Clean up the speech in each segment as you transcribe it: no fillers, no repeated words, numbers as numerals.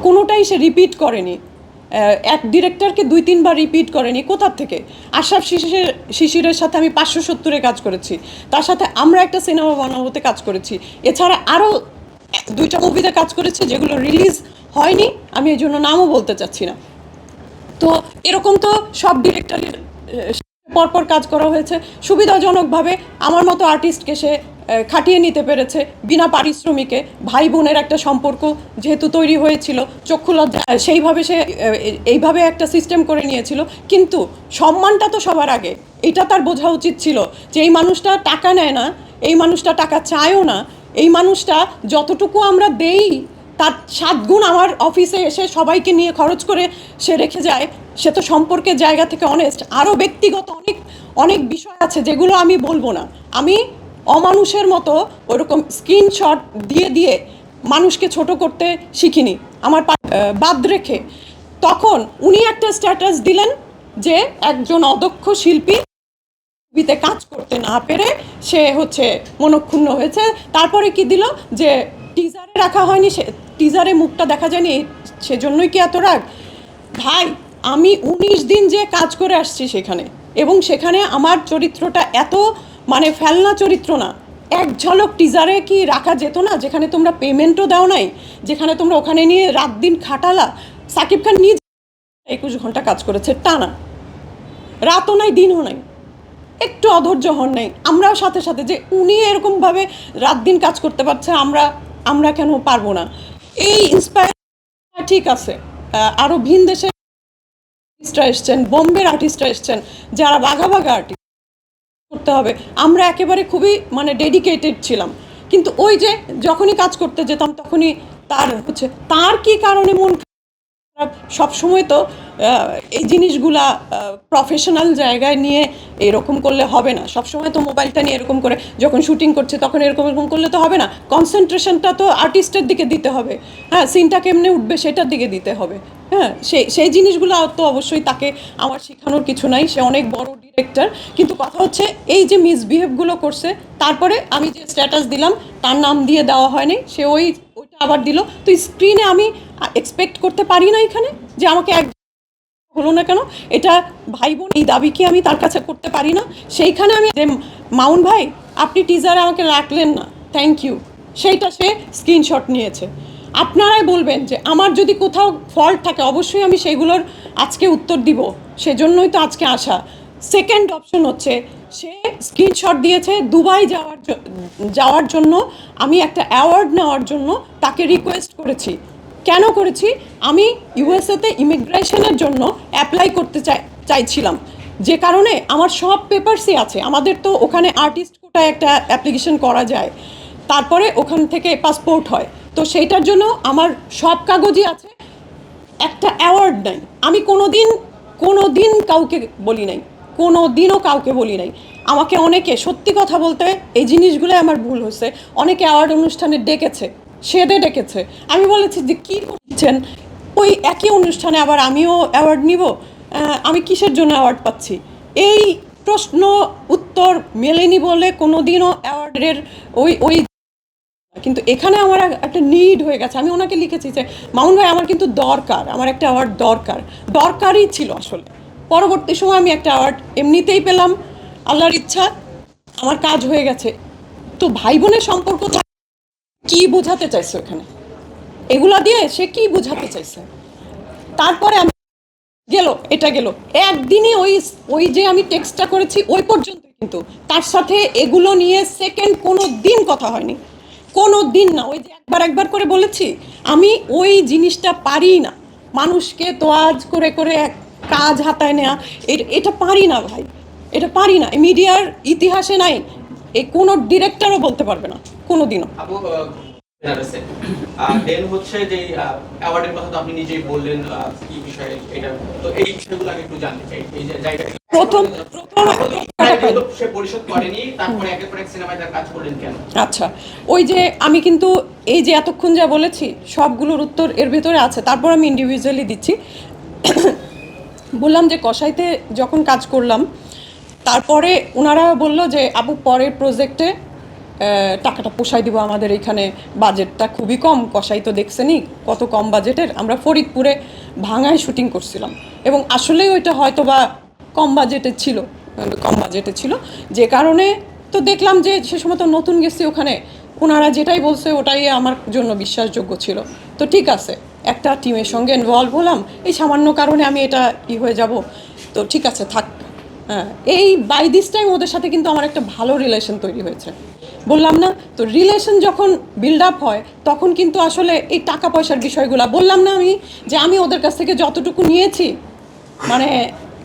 কোনোটাই সে রিপিট করেনি। এক ডিরেক্টরকে 2-3 বার রিপিট করেনি। কোথার থেকে? আশরাফ শিশিরের সাথে আমি 570-এ কাজ করেছি, তার সাথে আমরা একটা সিনেমা বানাবোতে কাজ করেছি, এছাড়া আরও 2টা মুভিতে কাজ করেছি যেগুলো রিলিজ হয়নি, আমি এই জন্য নামও বলতে চাচ্ছি না। তো এরকম তো সব ডিরেক্টরের পরপর কাজ করা হয়েছে। সুবিধাজনকভাবে আমার মতো আর্টিস্টকে সে খাটিয়ে নিতে পেরেছে বিনা পারিশ্রমিকে। ভাই বোনের একটা সম্পর্ক যেহেতু তৈরি হয়েছিল, চক্ষু লজ্জা সেইভাবে সে এইভাবে একটা সিস্টেম করে নিয়েছিল। কিন্তু সম্মানটা তো সবার আগে, এটা তার বোঝা উচিত ছিল যে এই মানুষটা টাকা নেয় না, এই মানুষটা টাকা চায়ও না, এই মানুষটা যতটুকু আমরা দেই তার 7 গুণ আমার অফিসে এসে সবাইকে নিয়ে খরচ করে সে রেখে যায়। সে তো সম্পর্কের জায়গা থেকে অনেস্ট। আরও ব্যক্তিগত অনেক অনেক বিষয় আছে যেগুলো আমি বলবো না। আমি অমানুষের মতো ওরকম স্ক্রিনশট দিয়ে দিয়ে মানুষকে ছোট করতে শিখিনি আমার বাদ রেখে। তখন উনি একটা স্ট্যাটাস দিলেন যে একজন অদক্ষ শিল্পী ছবিতে কাজ করতে না পেরে সে হচ্ছে মনক্ষুণ্ণ হয়েছে। তারপরে কি দিল যে টিজারে রাখা হয়নি, সে টিজারে মুখটা দেখা যায়নি, সেজন্যই কি এত রাগ? ভাই, আমি 19 দিন যে কাজ করে আসছি সেখানে, এবং সেখানে আমার চরিত্রটা এত মানে ফেলনা চরিত্র না। এক ঝলক টিজারে কি রাখা যেত না? যেখানে তোমরা পেমেন্টও দাও নাই, যেখানে তোমরা ওখানে নিয়ে রাত দিন খাটালা। সাকিব খান নিজে 21 ঘন্টা কাজ করেছে টানা, রাতও নাই দিনও নাই, একটু অধৈর্য হন নাই। আমরাও সাথে সাথে যে উনি এরকমভাবে রাত দিন কাজ করতে পারছে, আমরা কেন পারবো না? এই ইন্সপায়ার ঠিক আছে, আরও ভিন দেশের আর্টিস্টরা এসছেন, বোম্বের আর্টিস্টরা এসছেন, যারা বাঘা বাঘা আর্টিস্ট করতে হবে। আমরা একেবারে খুবই মানে ডেডিকেটেড ছিলাম, কিন্তু ওই যে যখনই কাজ করতে যেতাম তখনই তার কি কারণে মন খারাপ? সবসময় তো এই জিনিসগুলা প্রফেশনাল জায়গায় নিয়ে এরকম করলে হবে না। সবসময় তো মোবাইলটা নিয়ে এরকম করে যখন শুটিং করছে তখন এরকম করলে তো হবে না। কনসেন্ট্রেশনটা তো আর্টিস্টের দিকে দিতে হবে। হ্যাঁ, সিনটা কেমনে উঠবে সেটার দিকে দিতে হবে। হ্যাঁ, সেই জিনিসগুলো তো অবশ্যই তাকে আমার শেখানোর কিছু নাই, সে অনেক বড় ডিরেক্টর। কিন্তু কথা হচ্ছে এই যে মিসবিহেভগুলো করছে, তারপরে আমি যে স্ট্যাটাস দিলাম তার নাম দিয়ে দেওয়া হয়নি, সে ওইটা আবার দিল। তো স্ক্রিনে আমি এক্সপেক্ট করতে পারি না এখানে যে আমাকে এক হলো না কেন, এটা ভাই বোন এই দাবি কি আমি তার কাছে করতে পারি না? সেইখানে আমি যে মাউন ভাই আপনি টিজারে আমাকে রাখলেন না, থ্যাংক ইউ, সেইটা সে স্ক্রিনশট নিয়েছে। আপনারাই বলবেন যে আমার যদি কোথাও ফল্ট থাকে অবশ্যই আমি সেইগুলোর আজকে উত্তর দিব, সেজন্যই তো আজকে আসা। সেকেন্ড অপশন হচ্ছে সে স্ক্রিনশট দিয়েছে দুবাই যাওয়ার জন্য। আমি একটা অ্যাওয়ার্ড নেওয়ার জন্য তাকে রিকোয়েস্ট করেছি। কেন করেছি? আমি ইউএসএতে ইমিগ্রেশনের জন্য অ্যাপ্লাই করতে চাইছিলাম, যে কারণে আমার সব পেপারসই আছে। আমাদের তো ওখানে আর্টিস্ট কোটায় একটা অ্যাপ্লিকেশন করা যায়, তারপরে ওখান থেকে পাসপোর্ট হয়। তো সেইটার জন্য আমার সব কাগজই আছে, একটা অ্যাওয়ার্ড নাই। আমি কোনো দিন কাউকে বলি নাই, কোনো দিনও কাউকে বলি নাই। আমাকে অনেকে, সত্যি কথা বলতে এই জিনিসগুলো আমার ভুল হয়েছে, অনেকে অ্যাওয়ার্ড অনুষ্ঠানে ডেকেছে, সেদে ডেকেছে। আমি বলেছি যে কী করছেন, ওই একই অনুষ্ঠানে আবার আমিও অ্যাওয়ার্ড নিব? আমি কিসের জন্য অ্যাওয়ার্ড পাচ্ছি? এই প্রশ্ন উত্তর মেলেনি বলে কোনো দিনও অ্যাওয়ার্ডের ওই ওই কিন্তু এখানে আমার একটা নিড হয়ে গেছে। আমি ওনাকে লিখেছি যে মামুন ভাই আমার কিন্তু দরকার, আমার একটা অ্যাওয়ার্ড দরকারই ছিল আসলে। পরবর্তী সময় আমি একটা অ্যাওয়ার্ড এমনিতেই পেলাম, আল্লাহর ইচ্ছা আমার কাজ হয়ে গেছে। তো ভাই বোনের সম্পর্ক কি বোঝাতে চাইছে ওখানে? এগুলা দিয়ে সে কি বোঝাতে চাইছে? তারপরে আমি এটা গেল একদিনই, ওই যে আমি টেক্সটটা করেছি ওই পর্যন্ত, কিন্তু তার সাথে এগুলো নিয়ে সেকেন্ড কোনো দিন কথা হয়নি, কোনো দিন না। ওই যে একবার করে বলেছি, আমি ওই জিনিসটা পারি না, মানুষকে তোয়াজ করে করে কাজ হাতায় নেওয়া, এটা পারি না ভাই, এটা পারি না। মিডিয়ার ইতিহাসে নাই, এই কোনো ডিরেক্টরও বলতে পারবে না কোনো দিনও। দেন হচ্ছে যে অ্যাওয়ার্ডের কথা তো আপনি নিজেই বললেন, কি বিষয়ে এটা, তো এই বিষয়গুলো আগে একটু জানতে চাই। এই যে জায়গাটা প্রথম সে পরিশোধ করেনি, তারপরে একের পর এক সিনেমায় তার কাজ করলেন কেন? আচ্ছা, ওই যে আমি কিন্তু এই যে এতক্ষণ যা বলেছি সবগুলোর উত্তর এর ভিতরে আছে, তারপর আমি ইন্ডিভিজুয়ালি দিচ্ছি। বললাম যে কসাইতে যখন কাজ করলাম, তারপরে ওনারা বলল যে আপু পরের প্রজেক্টে টাকাটা পোষাই দিব, আমাদের এখানে বাজেটটা খুবই কম, কষাই তো দেখছেনই কত কম বাজেটের। আমরা ফরিদপুরে ভাঙায় শুটিং করছিলাম এবং আসলেই ওইটা হয়তো বা কম বাজেটের ছিল, যে কারণে তো দেখলাম যে সে সময় তো নতুন গেছি ওখানে, ওনারা যেটাই বলছে ওটাই আমার জন্য বিশ্বাসযোগ্য ছিল। তো ঠিক আছে, একটা টিমের সঙ্গে ইনভলভ হলাম, এই সামান্য কারণে আমি এটা হয়ে যাব, তো ঠিক আছে থাক। হ্যাঁ, এই বাই দিস টাইম ওদের সাথে কিন্তু আমার একটা ভালো রিলেশন তৈরি হয়েছে, বললাম না? তো রিলেশন যখন বিল্ড আপ হয় তখন কিন্তু আসলে এই টাকা পয়সার বিষয়গুলো, বললাম না আমি যে আমি ওদের কাছ থেকে যতটুকু নিয়েছি, মানে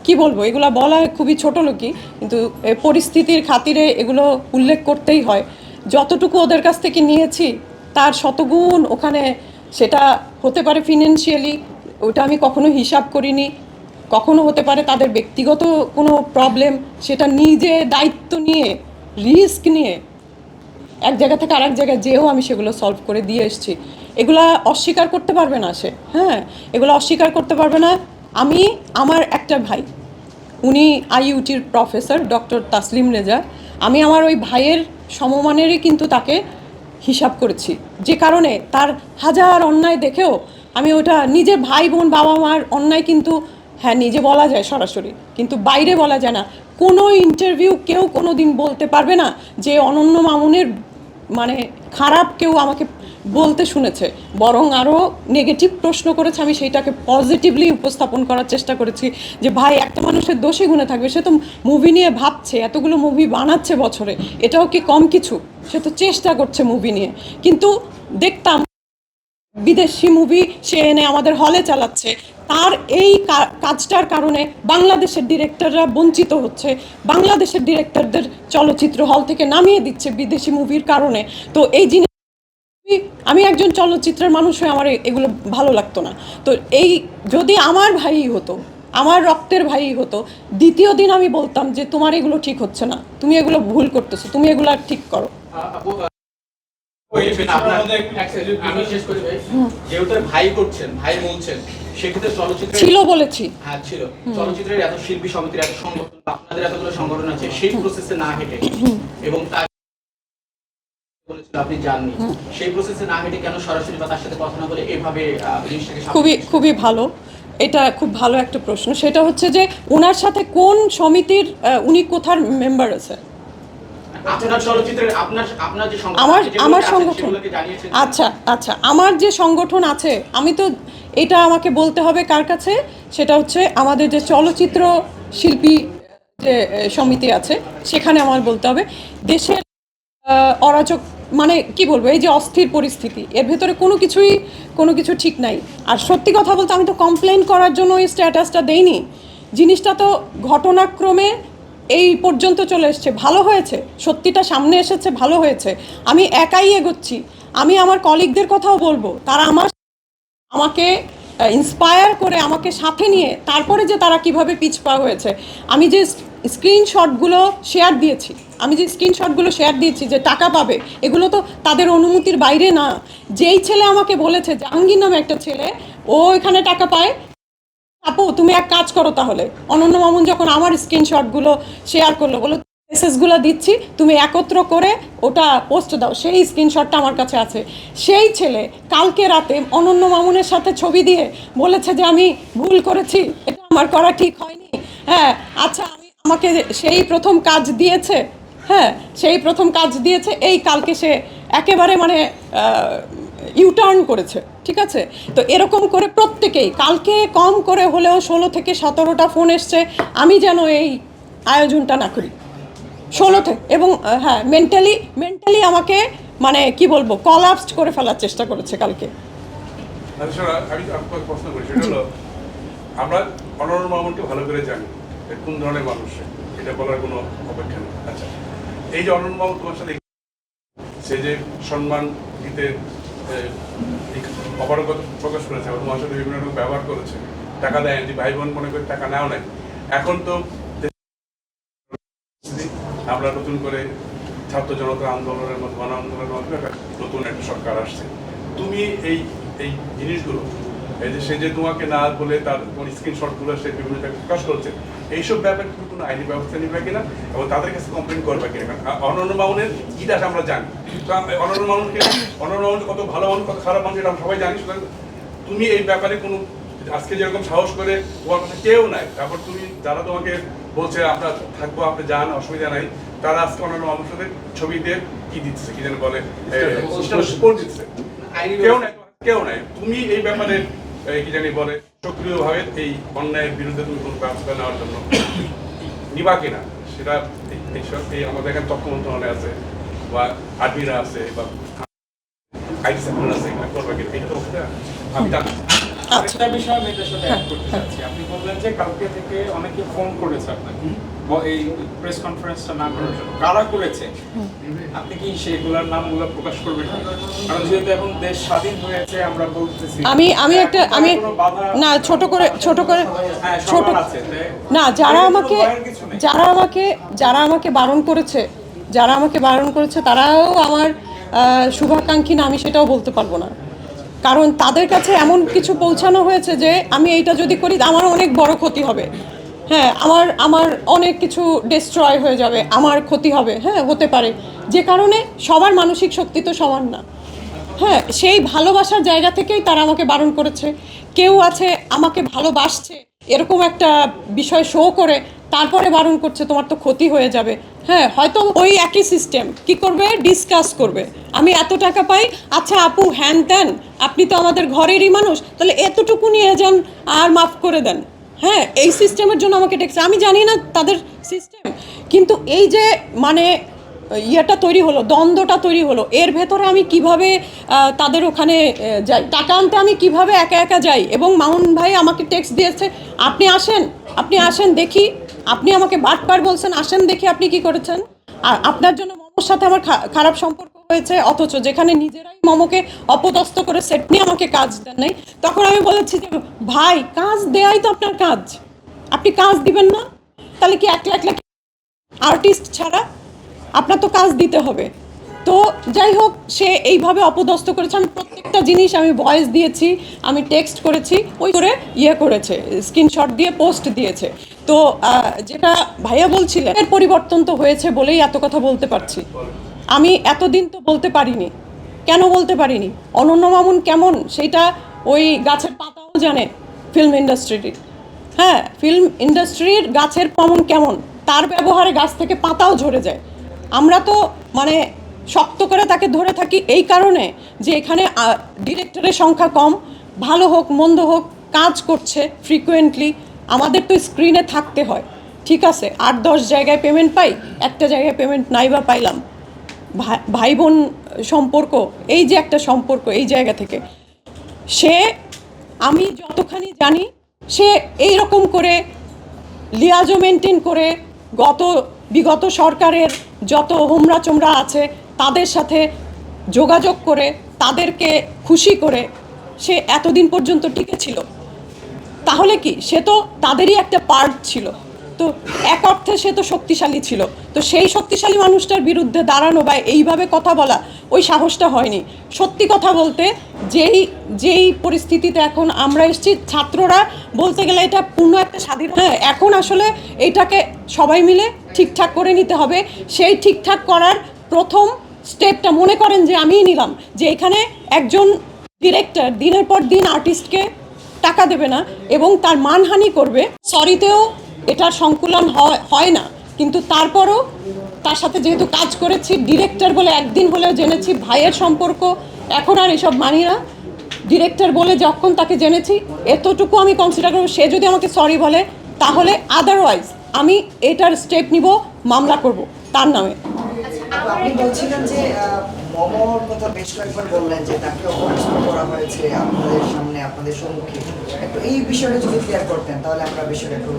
কি বলবো, এগুলো বলা খুবই ছোট লোকই, কিন্তু পরিস্থিতির খাতিরে এগুলো উল্লেখ করতেই হয়। যতটুকু ওদের কাছ থেকে নিয়েছি তার শতগুণ ওখানে, সেটা হতে পারে ফিনান্সিয়ালি, ওটা আমি কখনো হিসাব করিনি, কখনো হতে পারে তাদের ব্যক্তিগত কোনো প্রবলেম, সেটা নিজে দায়িত্ব নিয়ে রিস্ক নিয়ে এক জায়গা থেকে আরেক জায়গায় যেও আমি সেগুলো সলভ করে দিয়ে এসেছি। এগুলা অস্বীকার করতে পারবে না সে, হ্যাঁ, এগুলো অস্বীকার করতে পারবে না। আমি, আমার একটা ভাই, উনি আইইউটির প্রফেসর ডক্টর তাসলিম রেজা, আমি আমার ওই ভাইয়ের সমমানেরই কিন্তু তাকে হিসাব করেছি, যে কারণে তার হাজার অন্যায় দেখেও আমি ওটা, নিজের ভাই বোন বাবা মার অন্যায় কিন্তু হ্যাঁ নিজে বলা যায় সরাসরি, কিন্তু বাইরে বলা যায় না। কোনো ইন্টারভিউ কেউ কোনো দিন বলতে পারবে না যে অনন্য মামুনের মানে খারাপ কেউ আমাকে বলতে শুনেছে, বরং আরও নেগেটিভ প্রশ্ন করেছে, আমি সেইটাকে পজিটিভলি উপস্থাপন করার চেষ্টা করেছি যে ভাই, একটা মানুষের দোষে গুণে থাকবে, সে তো মুভি নিয়ে ভাবছে, এতগুলো মুভি বানাচ্ছে বছরে, এটাও কি কম কিছু? সে তো চেষ্টা করছে মুভি নিয়ে, কিন্তু দেখতাম বিদেশি মুভি সে এনে আমাদের হলে চালাচ্ছে, তার এই কাজটার কারণে বাংলাদেশের ডিরেক্টররা বঞ্চিত হচ্ছে, বাংলাদেশের ডিরেক্টরদের চলচ্চিত্র হল থেকে নামিয়ে দিচ্ছে বিদেশি মুভির কারণে। তো এই জিনিস, আমি একজন চলচ্চিত্রের মানুষ হয়ে আমার এগুলো ভালো লাগতো না। তো এই যদি আমার ভাই হতো, আমার রক্তের ভাই হতো, দ্বিতীয় দিন আমি বলতাম যে তোমার এগুলো ঠিক হচ্ছে না, তুমি এগুলো ভুল করতেছো, তুমি এগুলো ঠিক করো। আমি শেষ করি ভাই, যেহেতু ভাই করছেন, ভাই বলছেন, সেক্ষেত্রে চলচ্চিত্র ছিল বলেছি, হ্যাঁ ছিল, চলচ্চিত্রের এত শিল্পী সমিতির এত সংগঠন, আপনাদের এতগুলো সংগঠন আছে, সেই প্রসেসে না হেঁটে এবং তার বলেছিল আপনি জাননি, সেই প্রসেসে না হেঁটে কেন সরাসরি বা তার সাথে কথা না বলে এভাবে জিনিসটাকে খুবই ভালো, এটা খুব ভালো একটা প্রশ্ন। সেটা হচ্ছে যে ওনার সাথে কোন সমিতির, উনি কোথার মেম্বার আছে? আপনার চলচ্চিত্রের আপনার যে আমার সংগঠন, আচ্ছা, আমার যে সংগঠন আছে, আমি তো এটা আমাকে বলতে হবে কার কাছে, সেটা হচ্ছে আমাদের যে চলচ্চিত্র শিল্পী যে সমিতি আছে, সেখানে আমার বলতে হবে। দেশের অরাজক, মানে কি বলবো, এই যে অস্থির পরিস্থিতি, এর ভেতরে কোনো কিছু ঠিক নাই। আর সত্যি কথা বলতে আমি তো কমপ্লেন করার জন্য এই স্ট্যাটাসটা দেইনি, জিনিসটা তো ঘটনাক্রমে এই পর্যন্ত চলে এসছে, ভালো হয়েছে, সত্যিটা সামনে এসেছে, ভালো হয়েছে। আমি একাই এগোচ্ছি, আমি আমার কলিগদের কথাও বলবো, তারা আমাকে ইন্সপায়ার করে আমাকে সাথে নিয়ে তারপরে যে তারা কিভাবে পিছপা হয়েছে। আমি যে স্ক্রিনশটগুলো শেয়ার দিয়েছি যে টাকা পাবে, এগুলো তো তাদের অনুমতির বাইরে না। যেই ছেলে আমাকে বলেছে, জাহাঙ্গীর নামে একটা ছেলে, ও এখানে টাকা পায়, আপু তুমি এক কাজ করো তাহলে, অনন্য মামুন যখন আমার স্ক্রিনশটগুলো শেয়ার করলো, বলো মেসেজগুলো দিচ্ছি, তুমি একত্র করে ওটা পোস্ট দাও, সেই স্ক্রিনশটটা আমার কাছে আছে। সেই ছেলে কালকে রাতে অনন্য মামুনের সাথে ছবি দিয়ে বলেছে যে আমি ভুল করেছি, এটা আমার করা ঠিক হয়নি। হ্যাঁ, আচ্ছা, আমাকে সেই প্রথম কাজ দিয়েছে, এই কালকে সে একেবারে মানে ইউটার্ন করেছে, ঠিক আছে? তো এরকম করে প্রত্যেকেই কালকে কম করে হলেও 16 থেকে 17টা ফোন এসছে আমি যেন এই আয়োজনটা না করি, 16 থেকে, এবং হ্যাঁ, মেন্টালি আমাকে মানে কি বলবো, কলাপসড করে ফেলার চেষ্টা করেছে কালকে। আমি আপনাকে প্রশ্ন করি, সেটা হলো, আমরা অনন্য মামুনকে ভালো করে জানি কোন ধরনের মানুষ, এটা বলার কোনো অপেক্ষা নেই। আচ্ছা, এই যে অনন্য মামুন তোমার সাথে সে যে সম্মান দিতে অপারগতা প্রকাশ করেছে, তোমার সাথে বিভিন্ন রকম ব্যবহার করেছে, টাকা দেয়, যে ভাই বোন মনে করে টাকা নেওয়া নাই, এখন তো আমরা নতুন করে ছাত্র জনতা আন্দোলনের মতো গণ আন্দোলনের মাধ্যমে নতুন একটা সরকার আসছে, তুমি এই জিনিসগুলো এই যে সে যে তোমাকে না বলে তার তোমার স্ক্রিনশটগুলো সে বিভিন্ন জায়গায় প্রকাশ করছে, এইসব ব্যাপারে তুমি কোনো আইনি ব্যবস্থা নিবে কিনা এবং তাদের কাছে কমপ্লেন করবে কিনা? কারণ অনন্য মামুনের ইতিহাস আমরা জানি, তো অনন্য মামুন কত ভালো মানুষ কত খারাপ মানুষ এটা আমরা সবাই জানি। সুতরাং তুমি এই ব্যাপারে কোনো আজকে যেরকম সাহস করে তোমার কথা কেউ নাই, তারপর তুমি যারা তোমাকে বলছে আমরা থাকবো আপনি যান অসুবিধা নাই, তারা আজকে অন্যান্য মানুষের সাথে ছবি দিয়ে কি দিচ্ছে কি যেন বলে পোস্ট দিচ্ছে, কেউ নাই। তুমি এই ব্যাপারে কি জানি বলে সক্রিয়ভাবে এই অন্যায়ের বিরুদ্ধে তুমি কোনো ব্যবস্থা নেওয়ার জন্য নিবা কিনা সেটা এই আমাদের এখানে তথ্য মন্ত্রণালয় আছে বা আর্মিরা আছে বা আইটি সেক্টর আছে, করবে কিনা এটা তো আমি জানি। আরেকটা বিষয় আমি এটার সাথে অ্যাড করতে চাচ্ছি। আপনি বললেন যে কালকে থেকে অনেকে ফোন করেছে আপনাকে এই প্রেস কনফারেন্সটা না করার জন্য, কারা করেছে আপনি কি সেগুলোর নামগুলো প্রকাশ করবেন? কারণ যেহেতু এখন দেশ স্বাধীন হয়েছে আমরা বলতেছি আমি না ছোট করে আছে না, যারা আমাকে বারণ করেছে তারাও আমার শুভাকাঙ্ক্ষী না, আমি সেটাও বলতে পারবো না। কারণ তাদের কাছে এমন কিছু পৌঁছানো হয়েছে যে আমি এইটা যদি করি আমার অনেক বড় ক্ষতি হবে, হ্যাঁ আমার অনেক কিছু ডিস্ট্রয় হয়ে যাবে, আমার ক্ষতি হবে, হ্যাঁ হতে পারে, যে কারণে সবার মানসিক শক্তি তো সমান না। হ্যাঁ, সেই ভালোবাসার জায়গা থেকেই তারা আমাকে বারণ করেছে। কেউ আছে আমাকে ভালোবাসছে এরকম একটা বিষয় শো করে তারপরে বারণ করছে তোমার তো ক্ষতি হয়ে যাবে। হ্যাঁ, হয়তো ওই একই সিস্টেম কি করবে, ডিসকাস করবে, আমি এত টাকা পাই, আচ্ছা আপু হ্যান ত্যান, আপনি তো আমাদের ঘরেরই মানুষ, তাহলে এতটুকু নিয়ে যান আর মাফ করে দেন। হ্যাঁ, এই সিস্টেমের জন্য আমাকে ডেকেছে, আমি জানি না তাদের সিস্টেম, কিন্তু এই যে মানে ইয়েটা তৈরি হলো, দ্বন্দ্বটা তৈরি হলো, এর ভেতরে আমি কিভাবে তাদের ওখানে যাই, টাকা আনতে আমি কিভাবে একা একা যাই। এবং মামুন ভাই আমাকে টেক্সট দিয়েছে, আপনি আসেন দেখি, আপনি আমাকে বাটপার বলছেন, আসেন দেখি আপনি কি করেছেন। আর আপনার জন্য মমোর সাথে আমার খারাপ সম্পর্ক হয়েছে, অথচ যেখানে নিজেরাই মমোকে অপদস্থ করে সেট নিয়ে আমাকে কাজ দেন নাই, তখন আমি বলেছি যে ভাই কাজ দেয়াই তো আপনার কাজ, আপনি কাজ দিবেন না, তাহলে কি একলা আর্টিস্ট ছাড়া আপনার তো কাজ দিতে হবে। তো যাই হোক, সে এইভাবে অপদস্থ করেছে, আমি প্রত্যেকটা জিনিস আমি ভয়েস দিয়েছি, আমি টেক্সট করেছি, ওই করে করেছে, স্ক্রিনশট দিয়ে পোস্ট দিয়েছে। তো যেটা ভাইয়া বলছিলেন, এর পরিবর্তন তো হয়েছে বলেই এত কথা বলতে পারছি। আমি এতদিন তো বলতে পারিনি। কেন বলতে পারিনি? অনন্য মামুন কেমন সেইটা ওই গাছের পাতাও জানে ফিল্ম ইন্ডাস্ট্রির। হ্যাঁ, ফিল্ম ইন্ডাস্ট্রির গাছের মামুন কেমন, তার ব্যবহারে গাছ থেকে পাতাও ঝরে যায়। আমরা তো মানে শক্ত করে তাকে ধরে থাকি এই কারণে যে এখানে ডিরেক্টরের সংখ্যা কম, ভালো হোক মন্দ হোক কাজ করছে ফ্রিকুয়েন্টলি, আমাদের তো স্ক্রিনে থাকতে হয়, ঠিক আছে, 8-10 জায়গায় পেমেন্ট পাই, একটা জায়গায় পেমেন্ট নাই বা পাইলাম, ভাই বোন সম্পর্ক, এই যে একটা সম্পর্ক, এই জায়গা থেকে সে, আমি যতখানি জানি সে এই রকম করে লিয়াজো মেনটেন করে বিগত সরকারের যত হোমরা চোমরা আছে তাদের সাথে যোগাযোগ করে তাদেরকে খুশি করে সে এতদিন পর্যন্ত টিকেছিল। তাহলে কি, সে তো তাদেরই একটা পার্ট ছিল, তো এক অর্থে সে তো শক্তিশালী ছিল। তো সেই শক্তিশালী মানুষটার বিরুদ্ধে দাঁড়ানো বা এইভাবে কথা বলা, ওই সাহসটা হয়নি। সত্যি কথা বলতে যেই পরিস্থিতিতে এখন আমরা এসেছি, ছাত্ররা বলতে গেলে এটা পূর্ণ একটা স্বাধীন, হ্যাঁ, এখন আসলে এইটাকে সবাই মিলে ঠিকঠাক করে নিতে হবে। সেই ঠিকঠাক করার প্রথম স্টেপটা মনে করেন যে আমিই নিলাম, যে এখানে একজন ডিরেক্টর দিনের পর দিন আর্টিস্টকে টাকা দেবে না এবং তার মানহানি করবে। সরিতেও এটার সংকুলন হয় না, কিন্তু তারপরও তার সাথে যেহেতু কাজ করেছি, ডিরেক্টর বলে একদিন হলেও জেনেছি, ভাইয়ের সম্পর্ক এখন আর এসব মানি না, ডিরেক্টর বলে যখন তাকে জেনেছি এতটুকু আমি কনসিডার করব। সে যদি আমাকে সরি বলে তাহলে আদারওয়াইজ আমি এটার স্টেপ নিব, মামলা করব তার নামে। আপনি বলছিলেন যে মমর কথা বেশ কয়েকবার বললেন যে তাকে অপদস্থ করা হয়েছে আপনাদের সামনে, আপনাদের সম্মুখে, একটু এই বিষয়টা যদি ক্লিয়ার করতেন তাহলে আমরা বিষয়টা একটু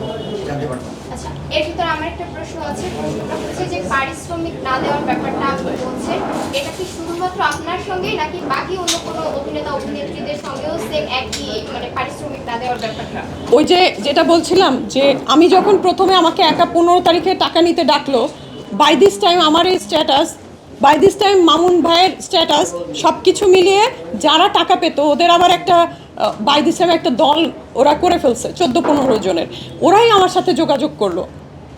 জানতে পারতাম। আচ্ছা, এর ভিতরে আমার একটা প্রশ্ন আছে, প্রশ্নটা হচ্ছে যে পারিশ্রমিক না দেওয়ার ব্যাপারটা আপনি বলছেন, এটা কি শুধুমাত্র আপনার সঙ্গেই নাকি বাকি অন্য কোনো অভিনেতা অভিনেত্রীদের সঙ্গেও সেম একই মানে পারিশ্রমিক না দেওয়ার ব্যাপারটা? ওই যেটা বলছিলাম যে আমি যখন প্রথমে আমাকে একা 15 তারিখে টাকা নিতে ডাকলো, বাই দিস টাইম আমার এই status by this time Mamun ভাইয়ের স্ট্যাটাস সব কিছু মিলিয়ে যারা টাকা পেতো ওদের আবার একটা বাই দিস টাইম একটা দল ওরা করে ফেলছে 14-15 জনের, ওরাই আমার সাথে যোগাযোগ করলো।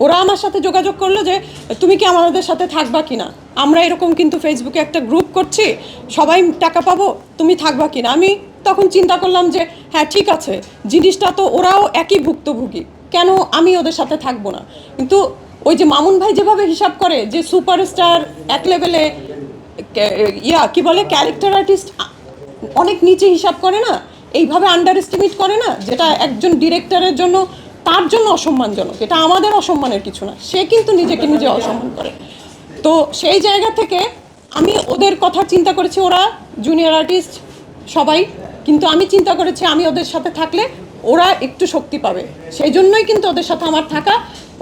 ওরা আমার সাথে যোগাযোগ করলো যে তুমি কি আমাদের সাথে থাকবা কিনা, আমরা এরকম কিন্তু ফেসবুকে একটা গ্রুপ করছি, সবাই টাকা পাবো, তুমি থাকবা কিনা। আমি তখন চিন্তা করলাম যে হ্যাঁ ঠিক আছে, জিনিসটা তো ওরাও একই ভুক্তভোগী, কেন আমি ওদের সাথে থাকবো না। কিন্তু ওই যে মামুন ভাই যেভাবে হিসাব করে যে সুপারস্টার এক লেভেলে কি বলে ক্যারেক্টার আর্টিস্ট অনেক নিচে হিসাব করে না, এইভাবে আন্ডার এস্টিমেট করে না, যেটা একজন ডিরেক্টরের জন্য তার জন্য অসম্মানজনক, এটা আমাদের অসম্মানের কিছু না, সে কিন্তু নিজেকে নিজে অসম্মান করে। তো সেই জায়গা থেকে আমি ওদের কথা চিন্তা করেছি, ওরা জুনিয়র আর্টিস্ট সবাই, কিন্তু আমি চিন্তা করেছি আমি ওদের সাথে থাকলে ওরা একটু শক্তি পাবে, সেই জন্যই কিন্তু ওদের সাথে আমার থাকা।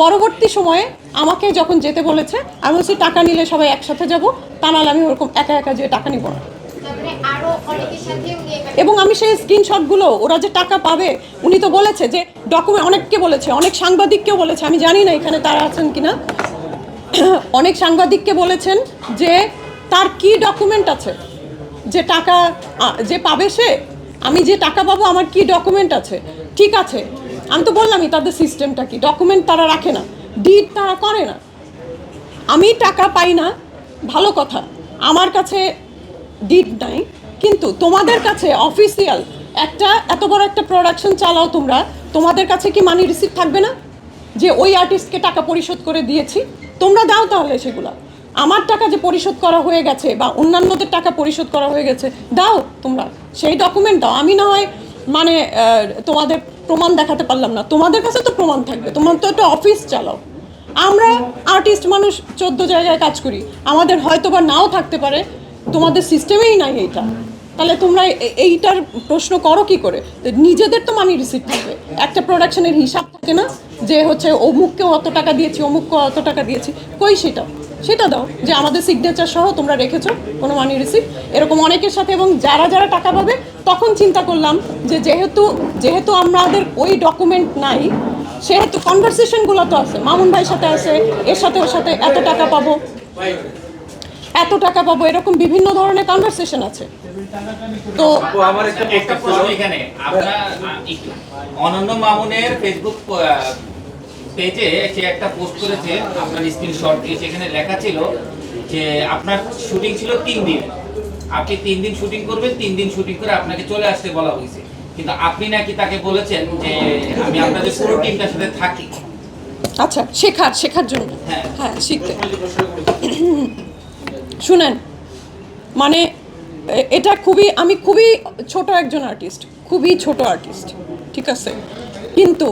পরবর্তী সময়ে আমাকে যখন যেতে বলেছে আমি বলছি টাকা নিলে সবাই একসাথে যাব, তা নাহলে আমি ওরকম একা একা যেয়ে টাকা নিব না। তারপরে আরো অনেকের সাথে উনি এবং আমি সেই স্ক্রিনশটগুলো, ওরা যে টাকা পাবে উনি তো বলেছে যে ডকুমেন্ট, অনেককে বলেছে, অনেক সাংবাদিককেও বলেছে, আমি জানি না এখানে তারা আছেন কিনা, অনেক সাংবাদিককে বলেছেন যে তার কি ডকুমেন্ট আছে যে টাকা যে পাবে সে, আমি যে টাকা পাবো আমার কি ডকুমেন্ট আছে। ঠিক আছে, আমি তো বললামই তাদের সিস্টেমটা কি, ডকুমেন্ট তারা রাখে না, ডিড তারা করে না। আমি টাকা পাই না, ভালো কথা, আমার কাছে ডিড নাই, কিন্তু তোমাদের কাছে অফিসিয়াল একটা এত বড় একটা প্রোডাকশন চালাও তোমরা, তোমাদের কাছে কি মানি রিসিপ্ট থাকবে না যে ওই আর্টিস্টকে টাকা পরিশোধ করে দিয়েছি? তোমরা দাও তাহলে সেগুলো, আমার টাকা যে পরিশোধ করা হয়ে গেছে বা অন্যান্যদের টাকা পরিশোধ করা হয়ে গেছে দাও, তোমরা সেই ডকুমেন্ট দাও। আমি না হয় মানে তোমাদের প্রমাণ দেখাতে পারলাম না, তোমাদের কাছে তো প্রমাণ থাকবে, তোমার তো একটা অফিস চালাও। আমরা আর্টিস্ট মানুষ 14 জায়গায় কাজ করি, আমাদের হয়তো বা নাও থাকতে পারে, তোমাদের সিস্টেমেই নাই এইটা, তাহলে তোমরা এইটার প্রশ্ন করো কি করে? নিজেদের তো মানি রিসিপ্ট থাকবে, একটা প্রোডাকশনের হিসাব থাকে না যে হচ্ছে অমুককেও অত টাকা দিয়েছি অমুককেও অত টাকা দিয়েছি, কই সেটা দাও যে আমাদের সিগনেচার সহ তোমরা রেখেছো কোনো মানি রিসিপ্ট। এরকম অনেকের সাথে, এবং যারা যারা টাকা পাবে, তখন চিন্তা করলাম যে যেহেতু আমাদের ওই ডকুমেন্ট নাই, সেহেতু কনভারসেশনগুলো তো আছে, মামুন ভাইয়ের সাথে আছে, এর সাথে ওর সাথে এত টাকা পাবো, এরকম বিভিন্ন ধরনের কনভারসেশন আছে। তো আমার একটা প্রশ্ন এখানে, আপনারা একটু অনন্য মামুনের ফেসবুক পেজে সে একটা পোস্ট করেছে, আপনার স্ক্রিনশট দিয়ে সেখানে লেখা ছিল যে আপনার শুটিং ছিল 3 দিন, আপনি 3 দিন শুটিং করবেন, 3 দিন শুটিং করে আপনাকে চলে আসতে বলা হয়েছে, কিন্তু আপনি নাকি তাকে বলেছেন যে আমি আপনাদের পুরো টিমটার সাথে থাকি। আচ্ছা, শেখার জন্য, হ্যাঁ শিখতে। প্রশ্ন শুনেন, মানে এটা আমি খুবই ছোট একজন আর্টিস্ট, খুবই ছোট আর্টিস্ট, ঠিক আছে, কিন্তু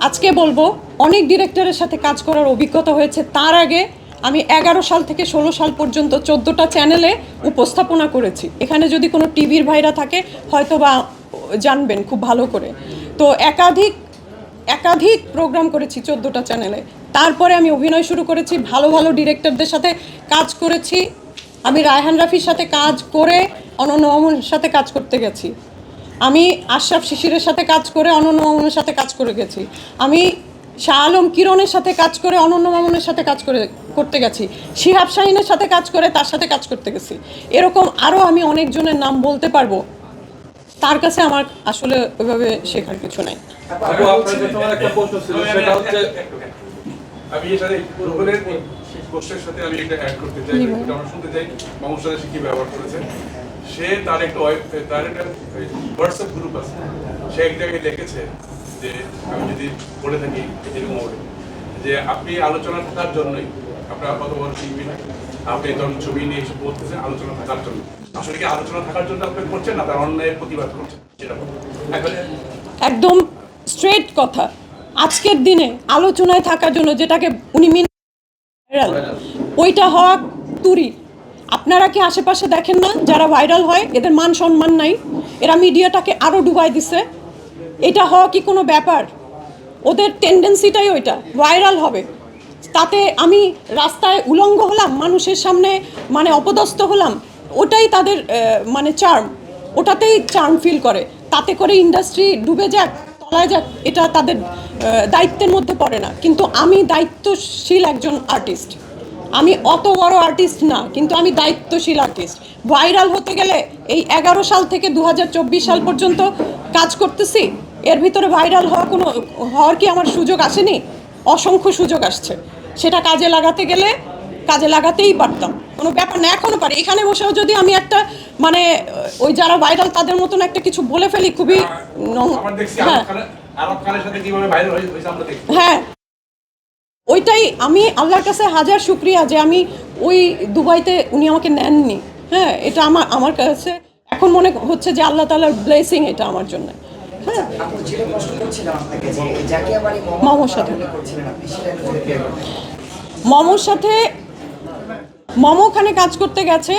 আজকে বলবো অনেক ডিরেক্টরের সাথে কাজ করার অভিজ্ঞতা হয়েছে। তার আগে আমি 11 সাল থেকে 16 সাল পর্যন্ত 14টা চ্যানেলে উপস্থাপনা করেছি। এখানে যদি কোনো টিভির ভাইরা থাকে হয়তো বা জানবেন খুব ভালো করে। তো একাধিক প্রোগ্রাম করেছি 14টা চ্যানেলে। তারপরে আমি অভিনয় শুরু করেছি, ভালো ভালো ডিরেক্টরদের সাথে কাজ করেছি। আমি রায়হান রাফির সাথে কাজ করে অনন্য মামুনের সাথে কাজ করতে গেছি, আমি আশরাফ শিশিরের সাথে কাজ করে অনন্য মামুনের সাথে কাজ করে গেছি, আমি শাহ আলম কিরণের সাথে কাজ করে অনন্য মামুনের সাথে কাজ করতে গেছি, শিহাব শাহিনের সাথে কাজ করে তার সাথে কাজ করতে গেছি। এরকম আরও আমি অনেকজনের নাম বলতে পারবো। তার কাছে আমার আসলে ওইভাবে শেখার কিছু নাই। আপু, আপনার কাছে আমার একটা প্রশ্ন ছিল, সেটা হচ্ছে আমি এর সাথে রুবেলের প্রশ্নের সাথে আমি এটা অ্যাড করতে চাই, এটা আমরা শুনতে চাই মামুর সাথে সে কি ব্যবহার করেছে। সে তার একটা হোয়াটসঅ্যাপ গ্রুপ আছে, সে এক জায়গায় লিখেছে যে আমি যদি বলে থাকি এরকম হবে যে আপনি আলোচনা থাকার জন্যই, আপনার কত বড় শিল্পী, আপনি যখন ছবি নিয়ে এসে বলতেছেন আলোচনা থাকার জন্য, আসলে কি আলোচনা থাকার জন্য আপনি করছেন না তার অন্যায়ের প্রতিবাদ করছেন? সেটা একদম স্ট্রেট কথা। আজকের দিনে আলোচনায় থাকার জন্য যেটাকে উনি ভাইরাল, ওইটা হওয়া তুরি। আপনারা কি আশেপাশে দেখেন না যারা ভাইরাল হয় এদের মান সম্মান নাই, এরা মিডিয়াটাকে আরও ডুবাই দিছে। এটা হওয়া কি কোনো ব্যাপার? ওদের টেন্ডেন্সিটাই ওইটা, ভাইরাল হবে। তাতে আমি রাস্তায় উলঙ্গ হলাম, মানুষের সামনে মানে অপদস্থ হলাম, ওটাই তাদের মানে চার্ম, ওটাতেই চার্ম ফিল করে। তাতে করে ইন্ডাস্ট্রি ডুবে যাক, তলায় যাক, এটা তাদের দায়িত্বের মধ্যে পড়ে না। কিন্তু আমি দায়িত্বশীল একজন আর্টিস্ট, আমি অত বড় আর্টিস্ট না, কিন্তু আমি দায়িত্বশীল আর্টিস্ট। ভাইরাল হতে গেলে এই 11 সাল থেকে 2024 সাল পর্যন্ত কাজ করতেছি, এর ভিতরে ভাইরাল হওয়ার কি আমার সুযোগ আসেনি? অসংখ্য সুযোগ আসছে। সেটা কাজে লাগাতে গেলে কাজে লাগাতেই পারতাম, কোনো ব্যাপার না। এখনও পারি। এখানে বসেও যদি আমি একটা মানে ওই যারা ভাইরাল তাদের মতন একটা কিছু বলে ফেলি, খুবই আমরা দেখছি হ্যাঁ আরব খানের সাথে কিভাবে ভাইরাল হয়েছে আমরা দেখছি। হ্যাঁ, ওইটাই আমি আল্লাহর কাছে হাজার শুকরিয়া যে আমি ওই দুবাইতে উনি আমাকে নেননি। হ্যাঁ, এটা আমার কাছে এখন মনে হচ্ছে যে আল্লাহ তাআলার ব্লেসিং এটা আমার জন্য। হ্যাঁ, আপু যেটা প্রশ্ন করছিলাম আপনাকে যে এই জাকিয়া বাড়ি মামুর সাথে করছিলেন আপনি, সেটা একটু যদি clear করতেন। মমর সাথে ওখানে কাজ করতে গেছে,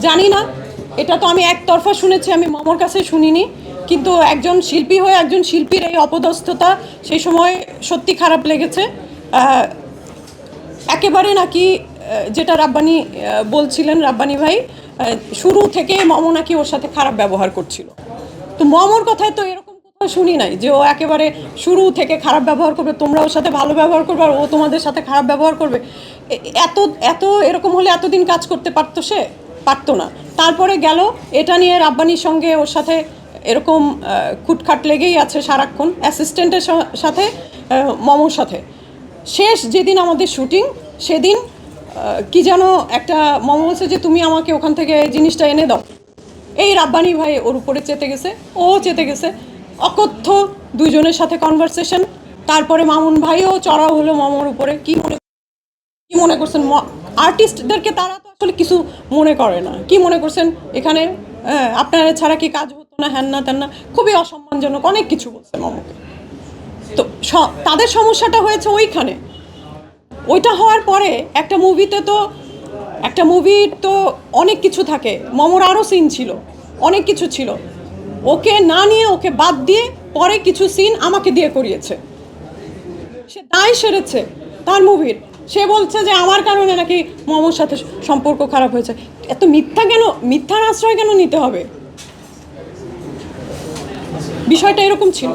জানি না, এটা তো আমি একতরফা শুনেছি, আমি মমর কাছে শুনিনি। কিন্তু একজন শিল্পী হয়ে একজন শিল্পীর এই অপদস্থতা সেই সময় সত্যি খারাপ লেগেছে। একেবারে নাকি যেটা রাব্বানি বলছিলেন, রাব্বানি ভাই, শুরু থেকে মম নাকি ওর সাথে খারাপ ব্যবহার করছিল। তো মমর কথায় তো এরকম কথা শুনি নাই যে ও একেবারে শুরু থেকে খারাপ ব্যবহার করবে, তোমরা ওর সাথে ভালো ব্যবহার করবে আর ও তোমাদের সাথে খারাপ ব্যবহার করবে। এত এরকম হলে এতদিন কাজ করতে পারতো? সে পারতো না। তারপরে গেল এটা নিয়ে রাব্বানির সঙ্গে ওর সাথে এরকম খুটখাট লেগেই আছে সারাক্ষণ, অ্যাসিস্ট্যান্টের সাথে মমর সাথে। শেষ যেদিন আমাদের শুটিং, সেদিন কি যেন একটা মম বলছে যে তুমি আমাকে ওখান থেকে জিনিসটা এনে দাও। এই রাব্বানি ভাই ওর উপরে চেতে গেছে, ও চেতে গেছে, অকথ্য দুইজনের সাথে কনভারসেশন। তারপরে মামুন ভাইও চড়াও হলো মমর উপরে। কি মনে করছেন আর্টিস্টদেরকে? তারা তো আসলে কিছু মনে করে না। কি মনে করছেন এখানে আপনারা ছাড়া কি কাজ হতো না, হ্যান না ত্যান না, খুবই অসম্মানজনক অনেক কিছু বলছে মমকে। তো তাদের সমস্যাটা হয়েছে ওইখানে। ওইটা হওয়ার পরে একটা মুভির তো অনেক কিছু থাকে। মমর আরও সিন ছিল, অনেক কিছু ছিল, ওকে না নিয়ে ওকে বাদ দিয়ে পরে কিছু সিন আমাকে দিয়ে করিয়েছে। সে দায় সেরেছে তার মুভির। সে বলছে যে আমার কারণে নাকি মমর সাথে সম্পর্ক খারাপ হয়েছে। এত মিথ্যার আশ্রয় কেন নিতে হবে? বিষয়টা এরকম ছিল।